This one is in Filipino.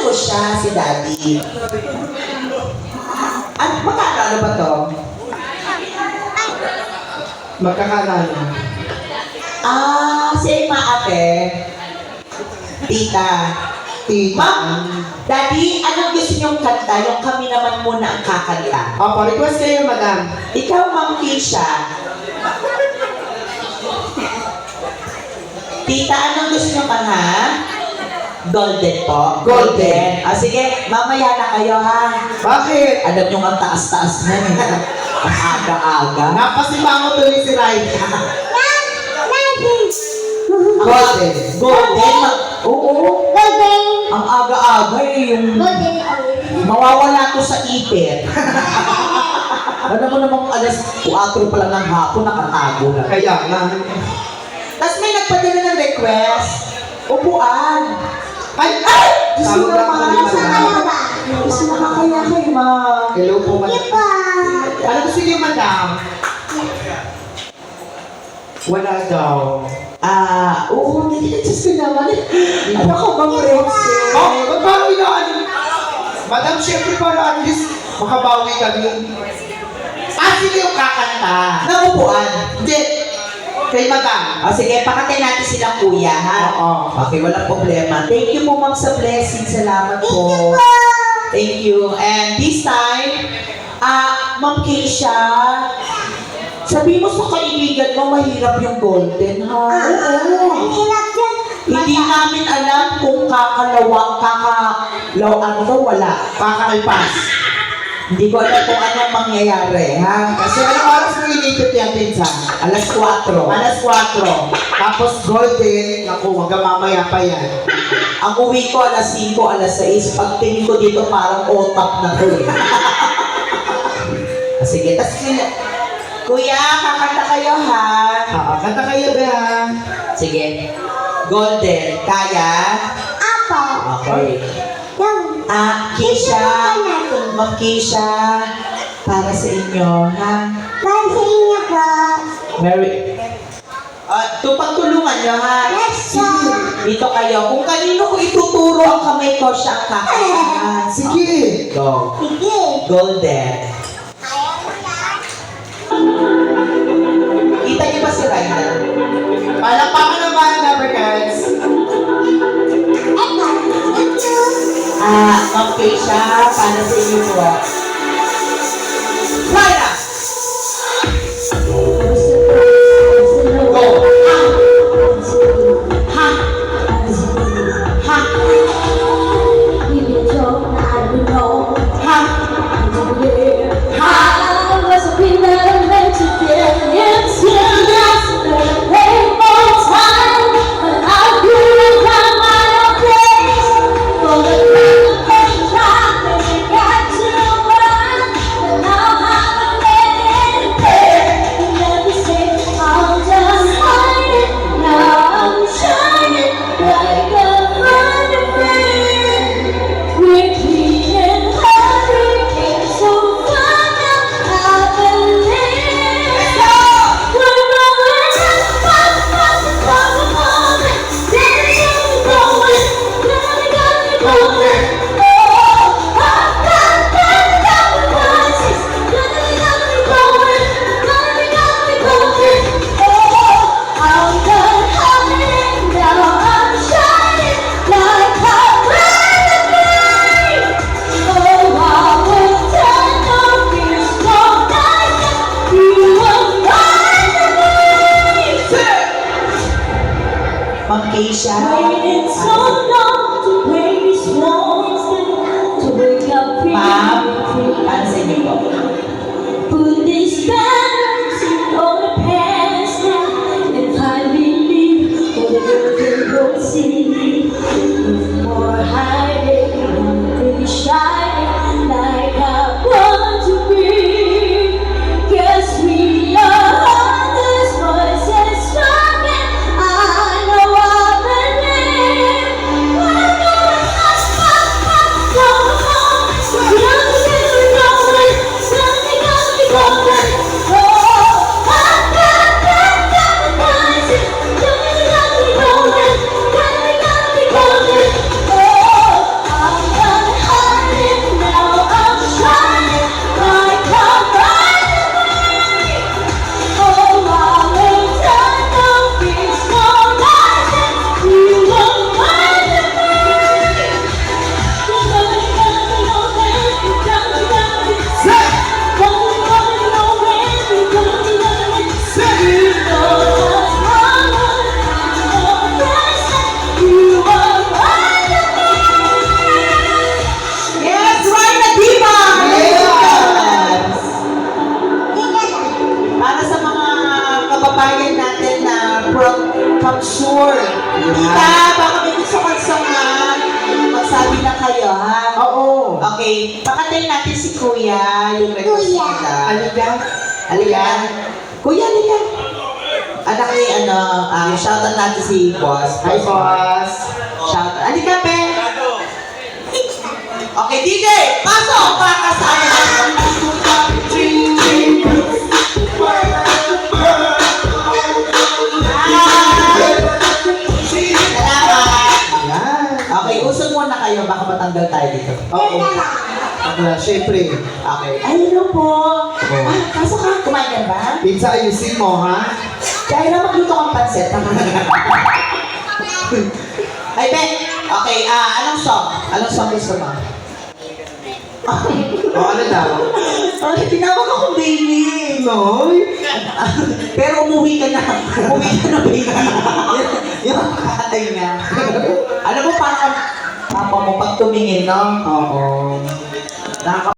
mo siya, si Daddy. At magkakano ba to? Magkakalala. Si Emma ate. Tita. Tita. Ma'am, Daddy, anong gusto niyong kanta? Yung kami naman muna ang kakanta. Opo, request kayo, madam. Ikaw, Ma'am Keisha. Tita, anong gusto niyo pa, ha? Golden po. Golden. Sige, mamaya na kayo, ha? Bakit? Alam niyo ang taas-taas na, eh. Ang aga-aga. Napasimango tuloy si Raida. Golden. Golden. Oo. Ang aga-aga, eh. Yung mawawala to sa ipit. Alam mo namang alas 4 pa lang ng hapon, nakatago na. Kaya nga. Tapos may nagpadala ng request. Upuan. Ay! Gusto Tawag ako ni madam. Gusto na kaya kay ma. Hello po, madam. Ano gusto niyo, madam? Wala daw. Oo, nag-adjust ko naman. Ano ka bang request? Oh, magbawi na ano? Madam, syempre para at least makabawi kami. Sino yung kakanta? Naupuan. Hindi. Kay madam. Sige, pakatay natin silang kuya, ha? Oo. Okay, walang problema. Thank you po, ma'am, sa blessing. Salamat po. Thank you. And this time, Ma'am Keisha, sabi mo sa kaibigan mo, mahirap yung golden, ha? Oo. Hindi namin alam kung wala. Kakalipas. Hindi ko alam kung anong mangyayari, ha? Kasi anong oras mo inipit yan, pinsan? Alas 4. Alas 4. Tapos golden, naku, hanggang mamaya pa yan. Ang uwi ko alas 5, alas 6. Pagtingin ko dito parang otak na to, eh. Sige, tas kuya, kakanta kayo, ha? Kanta kayo ba? Sige. Golden, kaya? Okay. Keisha, Ma'am Keisha, para sa inyo, ha? Mary. Pagtulungan nyo, ha? Dito kayo. Kung kanino ko ituturo ang kamay ko, siya ang kakantahan. Sige. Go. Golden. Kita niyo ba si Raina? Palakpakan naman, Levercans. Ma'am Keisha, para sa inyo po. Raina! Go! Ha! Ha! Ma'am Keisha. Ma'am, para sa inyo po. Put these banners on the past now, and I believe for the world will see. More hiding, pretty shining like I want to be. Guess we are this voice is strong, and I know I believe. Okay, pakatayin natin si Kuya, yung request Kuya. nila. Halika. Halika. Kuya, halika. Anak ni, shoutout natin si Boss. Hi, boss. Shoutout. Halika, Pe. Okay, DJ, pasok para kasama. Salamat. Yan. Okay, usog muna kayo, baka matanggal tayo dito. Oo. Siyempre. Okay. Ay, hello po. Pasok ka, kumain ka ba? Pizza, ayusin mo, ha? Kaya na magluto kang pansit. Ay, Ben. Okay, anong song? Anong song gusto mo? O, ano daw? Ay, tinawag akong baby. Noy? Pero umuwi ka na. Umuwi ka na, baby. Yung katay niya. Alam mo, parang papa mo pag tumingin, no? Oo. Nakaka